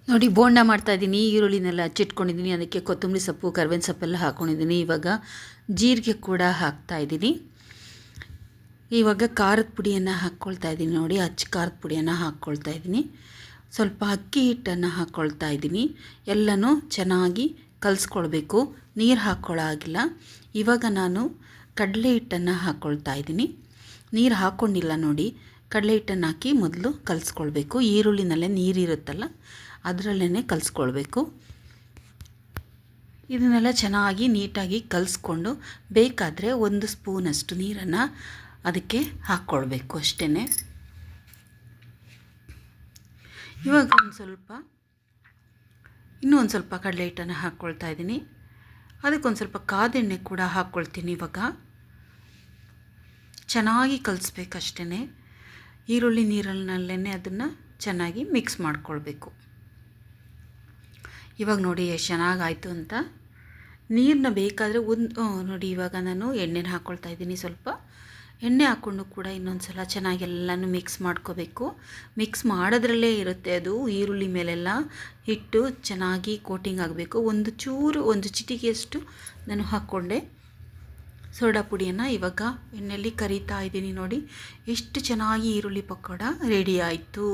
ನೋಡಿ ಬೋಂಡ ಮಾಡ್ತಾಯಿದ್ದೀನಿ. ಈರುಳ್ಳಿನೆಲ್ಲ ಹಚ್ಚಿಟ್ಕೊಂಡಿದ್ದೀನಿ. ಅದಕ್ಕೆ ಕೊತ್ತಂಬರಿ ಸೊಪ್ಪು ಕರ್ಬೇವಿನ ಸೊಪ್ಪೆಲ್ಲ ಹಾಕ್ಕೊಂಡಿದ್ದೀನಿ. ಇವಾಗ ಜೀರಿಗೆ ಕೂಡ ಹಾಕ್ತಾಯಿದ್ದೀನಿ. ಇವಾಗ ಖಾರದ ಪುಡಿಯನ್ನು ಹಾಕ್ಕೊಳ್ತಾ ಇದ್ದೀನಿ. ನೋಡಿ ಖಾರದ ಪುಡಿಯನ್ನು ಹಾಕ್ಕೊಳ್ತಾ ಇದ್ದೀನಿ. ಸ್ವಲ್ಪ ಅಕ್ಕಿ ಹಿಟ್ಟನ್ನು ಹಾಕ್ಕೊಳ್ತಾ ಇದ್ದೀನಿ. ಎಲ್ಲನೂ ಚೆನ್ನಾಗಿ ಕಲಿಸ್ಕೊಳ್ಬೇಕು. ನೀರು ಹಾಕ್ಕೊಳ್ಳೋ ಆಗಿಲ್ಲ. ಇವಾಗ ನಾನು ಕಡಲೆ ಹಿಟ್ಟನ್ನು ಹಾಕ್ಕೊಳ್ತಾ ಇದ್ದೀನಿ. ನೀರು ಹಾಕ್ಕೊಂಡಿಲ್ಲ ನೋಡಿ. ಕಡಲೆ ಹಿಟ್ಟನ್ನು ಹಾಕಿ ಮೊದಲು ಕಲಿಸ್ಕೊಳ್ಬೇಕು. ಈರುಳ್ಳಿನಲ್ಲೇ ನೀರಿರುತ್ತಲ್ಲ ಅದರಲ್ಲೇ ಕಲಿಸ್ಕೊಳ್ಬೇಕು. ಇದನ್ನೆಲ್ಲ ಚೆನ್ನಾಗಿ ನೀಟಾಗಿ ಕಲಿಸ್ಕೊಂಡು ಬೇಕಾದರೆ 1 ಸ್ಪೂನಷ್ಟು ನೀರನ್ನು ಅದಕ್ಕೆ ಹಾಕ್ಕೊಳ್ಬೇಕು ಅಷ್ಟೇ. ಇವಾಗ ಇನ್ನೂ ಒಂದು ಸ್ವಲ್ಪ ಕಡಲೆ ಹಿಟ್ಟನ್ನು ಹಾಕ್ಕೊಳ್ತಾ ಇದ್ದೀನಿ. ಅದಕ್ಕೊಂದು ಸ್ವಲ್ಪ ಕಾದೆಣ್ಣೆ ಕೂಡ ಹಾಕ್ಕೊಳ್ತೀನಿ. ಇವಾಗ ಚೆನ್ನಾಗಿ ಕಲಿಸ್ಬೇಕಷ್ಟೇ. ಈರುಳ್ಳಿ ನೀರಲ್ಲೇ ಅದನ್ನು ಚೆನ್ನಾಗಿ ಮಿಕ್ಸ್ ಮಾಡ್ಕೊಳ್ಬೇಕು. ಇವಾಗ ನೋಡಿ ಎಷ್ಟು ಚೆನ್ನಾಗಾಯಿತು ಅಂತ. ನೀರನ್ನ ಬೇಕಾದರೆ ನೋಡಿ ಇವಾಗ ನಾನು ಎಣ್ಣೆನ ಹಾಕ್ಕೊಳ್ತಾ ಇದ್ದೀನಿ. ಸ್ವಲ್ಪ ಎಣ್ಣೆ ಹಾಕ್ಕೊಂಡು ಕೂಡ ಇನ್ನೊಂದು ಸಲ ಚೆನ್ನಾಗಿ ಎಲ್ಲನೂ ಮಿಕ್ಸ್ ಮಾಡ್ಕೋಬೇಕು. ಮಿಕ್ಸ್ ಮಾಡೋದ್ರಲ್ಲೇ ಇರುತ್ತೆ ಅದು. ಈರುಳ್ಳಿ ಮೇಲೆಲ್ಲ ಹಿಟ್ಟು ಚೆನ್ನಾಗಿ ಕೋಟಿಂಗ್ ಆಗಬೇಕು. ಒಂದು ಚಿಟಿಕೆಯಷ್ಟು ನಾನು ಹಾಕ್ಕೊಂಡೆ ಸೋಡಾ ಪುಡಿಯನ್ನು. ಇವಾಗ ಎಣ್ಣೆಯಲ್ಲಿ ಕರಿತಾ ಇದ್ದೀನಿ. ನೋಡಿ ಎಷ್ಟು ಚೆನ್ನಾಗಿ ಈರುಳ್ಳಿ ಪಕೋಡ ರೆಡಿ ಆಯಿತು.